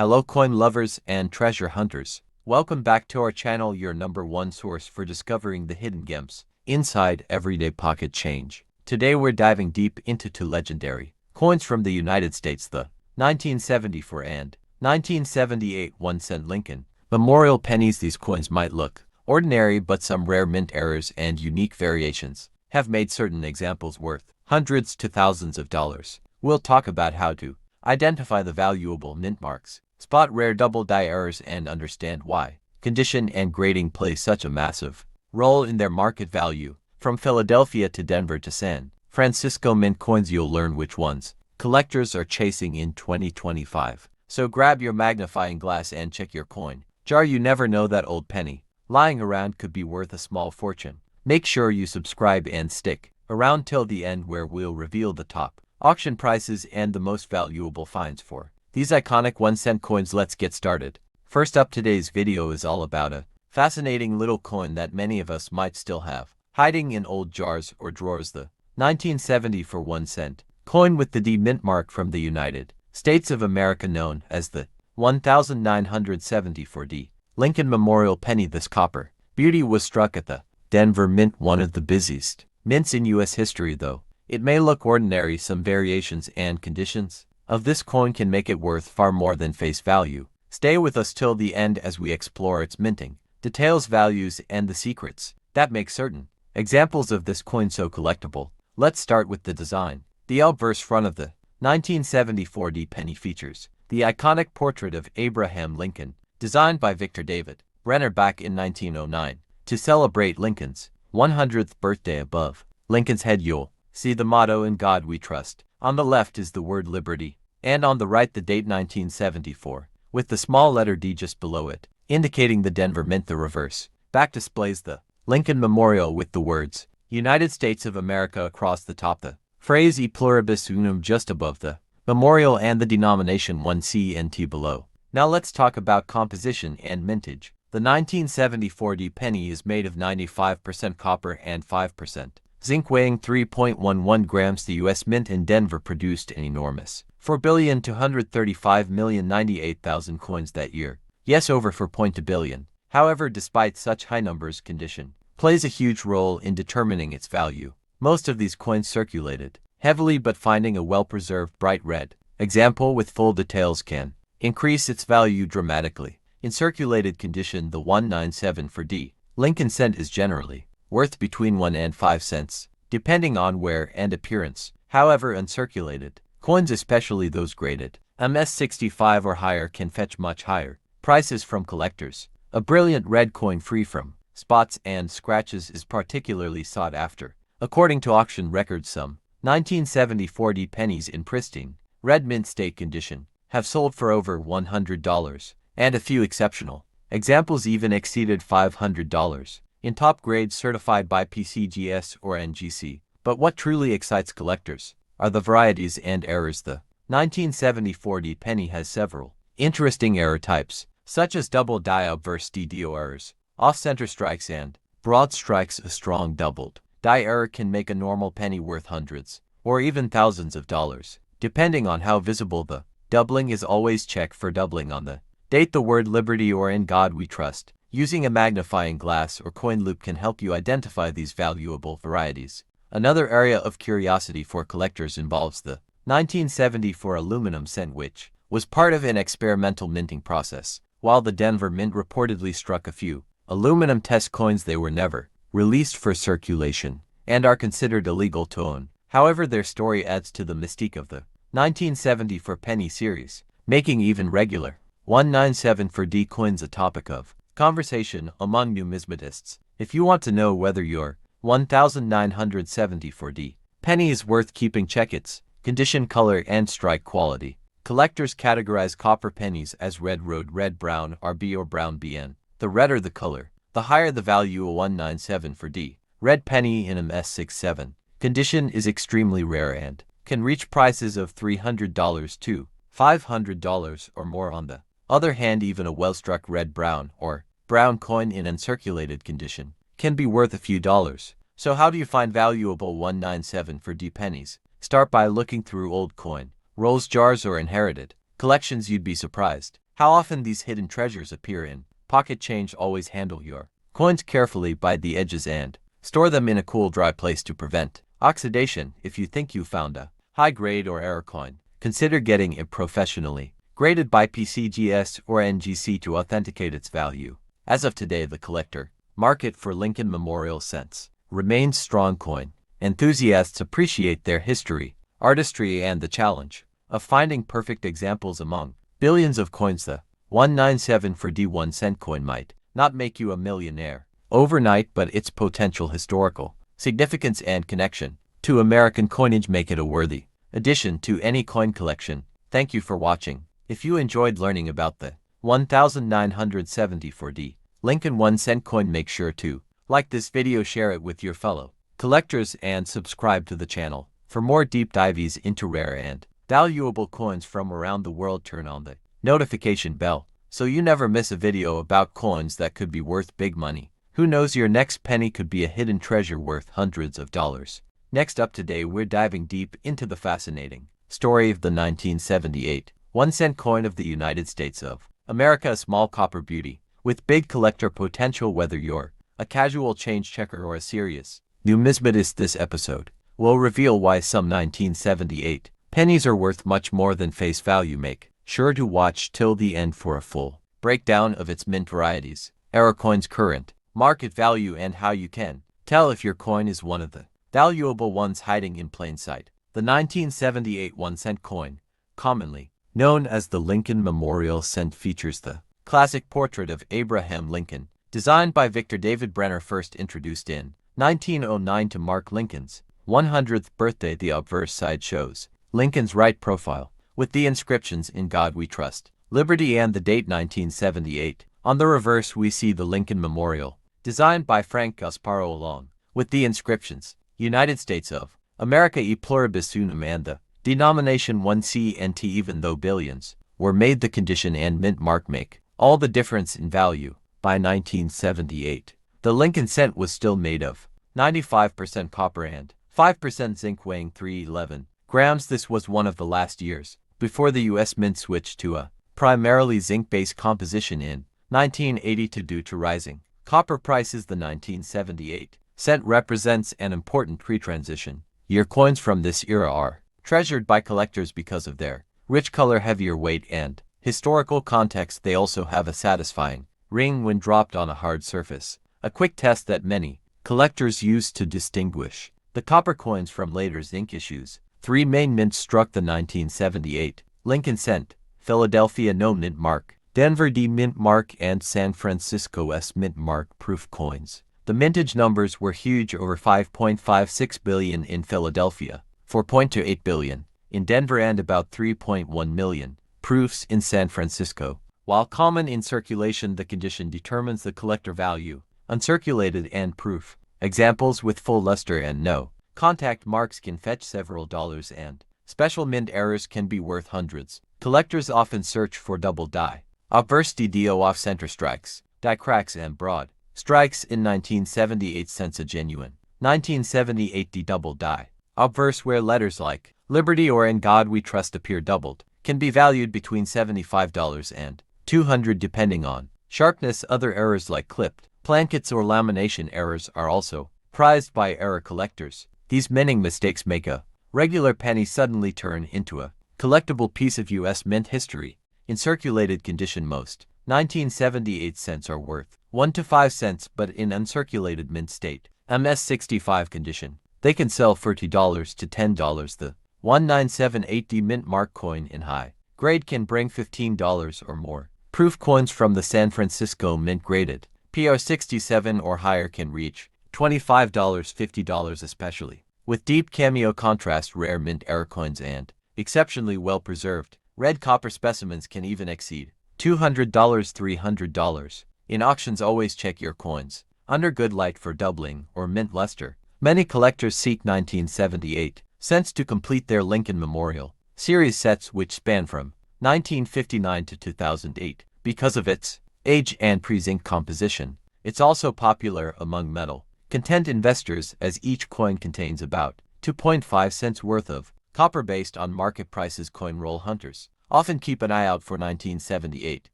Hello coin lovers and treasure hunters. Welcome back to our channel, your #1 source for discovering the hidden gems inside everyday pocket change. Today we're diving deep into two legendary coins from the United States, the 1974 and 1978 1-cent Lincoln Memorial pennies. These coins might look ordinary, but some rare mint errors and unique variations have made certain examples worth hundreds to thousands of dollars. We'll talk about how to identify the valuable mint marks, spot rare double die errors, and understand why condition and grading play such a massive role in their market value. From Philadelphia to Denver to San Francisco mint coins, you'll learn which ones collectors are chasing in 2025. So grab your magnifying glass and check your coin jar. You never know, that old penny lying around could be worth a small fortune. Make sure you subscribe and stick around till the end, where we'll reveal the top auction prices and the most valuable finds for these iconic 1-cent coins. Let's get started. First up, today's video is all about a fascinating little coin that many of us might still have hiding in old jars or drawers, the 1974 1-cent coin with the D mint mark from the United States of America, known as the 1974 D Lincoln Memorial penny. This copper beauty was struck at the Denver Mint, one of the busiest mints in U.S. history. Though it may look ordinary, some variations and conditions of this coin can make it worth far more than face value. Stay with us till the end as we explore its minting details, values, and the secrets that make certain examples of this coin so collectible. Let's start with the design. The obverse front of the 1974 D penny features the iconic portrait of Abraham Lincoln, designed by Victor David Brenner back in 1909 to celebrate Lincoln's 100th birthday. Above Lincoln's head, you'll see the motto, "In God We Trust." On the left is the word liberty, and on the right the date 1974, with the small letter D just below it, indicating the Denver Mint. The reverse back displays the Lincoln Memorial with the words United States of America across the top, the phrase E pluribus unum just above the memorial, and the denomination 1 cent below. Now let's talk about composition and mintage. The 1974 D penny is made of 95% copper and 5% zinc, weighing 3.11 grams. The U.S. Mint in Denver produced an enormous 4,235,098,000 coins that year. Yes, over 4.2 billion. However, despite such high numbers, condition plays a huge role in determining its value. Most of these coins circulated heavily, but finding a well-preserved bright red example with full details can increase its value dramatically. In circulated condition, the 197 D Lincoln cent is generally worth between 1 and 5 cents, depending on wear and appearance. However, uncirculated coins, especially those graded MS65 or higher, can fetch much higher prices from collectors. A brilliant red coin free from spots and scratches is particularly sought after. According to auction records, some 1974 D pennies in pristine red mint state condition have sold for over $100, and a few exceptional examples even exceeded $500 in top grades certified by PCGS or NGC. But what truly excites collectors are the varieties and errors. The 1974 D penny has several interesting error types, such as double die obverse DDO errors, off-center strikes, and broad strikes. A strong doubled die error can make a normal penny worth hundreds or even thousands of dollars, depending on how visible the doubling is. Always check for doubling on the date, the word liberty, or in God we trust. Using a magnifying glass or coin loop can help you identify these valuable varieties. Another area of curiosity for collectors involves the 1974 aluminum cent, which was part of an experimental minting process. While the Denver Mint reportedly struck a few aluminum test coins, they were never released for circulation and are considered illegal to own. However, their story adds to the mystique of the 1974 penny series, making even regular 197 D coins a topic of conversation among numismatists. If you want to know whether your 1974 D penny is worth keeping, check its condition, color, and strike quality. Collectors categorize copper pennies as red, road, red, brown, RB, or brown BN. The redder the color, the higher the value. A 197 D red penny in MS67 condition is extremely rare and can reach prices of $300 to $500 or more. On the other hand, even a well-struck red, brown, or brown coin in uncirculated condition can be worth a few dollars. So how do you find valuable 197 D pennies? Start by looking through old coin rolls, jars, or inherited collections. You'd be surprised How often these hidden treasures appear in pocket change. Always handle your coins carefully by the edges and store them in a cool, dry place to prevent oxidation. If you think you found a high-grade or error coin, consider getting it professionally graded by PCGS or NGC to authenticate its value. As of today, the collector market for Lincoln Memorial cents remains strong. Coin enthusiasts appreciate their history, artistry, and the challenge of finding perfect examples among billions of coins. The 197 for D1 cent coin might not make you a millionaire overnight, but its potential historical significance and connection to American coinage make it a worthy addition to any coin collection. Thank you for watching. If you enjoyed learning about the 1974D Lincoln 1 cent coin, make sure to like this video, share it with your fellow collectors, and subscribe to the channel for more deep dives into rare and valuable coins from around the world. Turn on the notification bell so you never miss a video about coins that could be worth big money. Who knows, your next penny could be a hidden treasure worth hundreds of dollars. Next up today, we're diving deep into the fascinating story of the 1978 1 cent coin of the United States of America, a small copper beauty with big collector potential. Whether you're a casual change checker or a serious numismatist, this episode will reveal why some 1978 pennies are worth much more than face value. Make sure to watch till the end for a full breakdown of its mint varieties, error coins, current market value, and how you can tell if your coin is one of the valuable ones hiding in plain sight. The 1978 1 cent coin, commonly known as the Lincoln Memorial cent, features the classic portrait of Abraham Lincoln, designed by Victor David Brenner, first introduced in 1909 to mark Lincoln's 100th birthday. The obverse side shows Lincoln's right profile, with the inscriptions "In God We Trust," "Liberty," and the date 1978. On the reverse, we see the Lincoln Memorial, designed by Frank Gasparo, along with the inscriptions "United States of America e pluribus unum" and the denomination 1 cent. Even though billions were made, the condition and mint mark make all the difference in value. By 1978, the Lincoln cent was still made of 95% copper and 5% zinc, weighing 311 grams. This was one of the last years before the U.S. Mint switched to a primarily zinc-based composition in 1982 due to rising copper prices. The 1978 cent represents an important pre-transition year. Coins from this era are treasured by collectors because of their rich color, heavier weight, and historical context. They also have a satisfying ring when dropped on a hard surface, a quick test that many collectors use to distinguish the copper coins from later zinc issues. 3 main mints struck the 1978 Lincoln cent: Philadelphia No Mint Mark, Denver D Mint Mark, and San Francisco S Mint Mark proof coins. The mintage numbers were huge: over 5.56 billion in Philadelphia, 4.28 billion in Denver, and about 3.1 million proofs in San Francisco. While common in circulation, the condition determines the collector value. Uncirculated and proof examples with full luster and no contact marks can fetch several dollars, and special mint errors can be worth hundreds. Collectors often search for double die, obverse DDO, off-center strikes, die cracks, and broad strikes. In 1978 cents, a genuine 1978 D double die obverse, where letters like Liberty or In God We Trust appear doubled, can be valued between $75 and $200 depending on sharpness. Other errors like clipped plankets or lamination errors are also prized by error collectors. These minting mistakes make a regular penny suddenly turn into a collectible piece of U.S. mint history. In circulated condition, most 1978 cents are worth 1 to 5 cents, but in uncirculated mint state, MS65 condition, they can sell $30 to $10. The 1978D mint mark coin in high grade can bring $15 or more. Proof coins from the San Francisco Mint graded PR67 or higher can reach $25, $50, especially with deep cameo contrast rare mint error coins and exceptionally well-preserved red copper specimens can even exceed $200, $300. In auctions, always check your coins under good light for doubling or mint luster. Many collectors seek 1978 cents to complete their Lincoln Memorial series sets, which span from 1959 to 2008. Because of its age and pre-zinc composition, it's also popular among metal content investors, as each coin contains about 2.5 cents worth of copper based on market prices. Coin roll hunters Often keep an eye out for 1978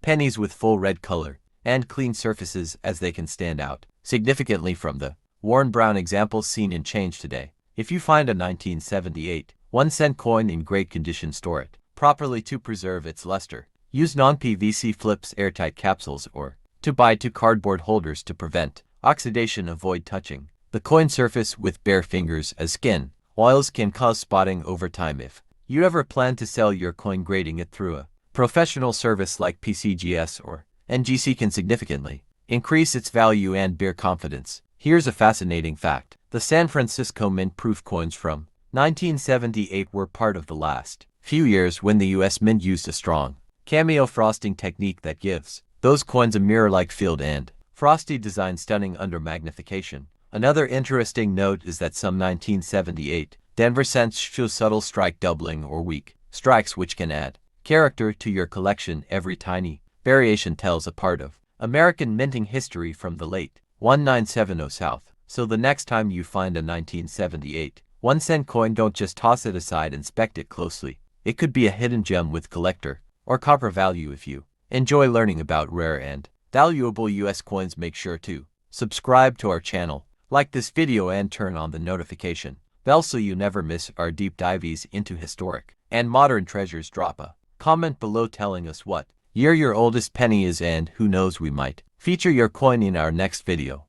pennies with full red color and clean surfaces, as they can stand out significantly from the worn brown examples seen in change today. If you find a 1978 1-cent coin in great condition, store it properly to preserve its luster. Use non-PVC flips, airtight capsules, or to buy 2 cardboard holders to prevent oxidation. Avoid touching the coin surface with bare fingers, as skin oils can cause spotting over time. If you ever plan to sell your coin, grading it through a professional service like PCGS or NGC can significantly increase its value and bear confidence. Here's a fascinating fact. The San Francisco Mint proof coins from 1978 were part of the last few years when the US Mint used a strong cameo frosting technique that gives those coins a mirror-like feel and frosty design, stunning under magnification. Another interesting note is that some 1978 Denver cents show subtle strike doubling or weak strikes, which can add character to your collection. Every tiny variation tells a part of American minting history from the late 1970 South. So the next time you find a 1978 1-cent coin, don't just toss it aside, inspect it closely. It could be a hidden gem with collector or copper value. If you enjoy learning about rare and valuable US coins, make sure to subscribe to our channel, like this video, and turn on the notification bell so you never miss our deep dives into historic and modern treasures. Drop a comment below telling us what year your oldest penny is, and who knows, we might feature your coin in our next video.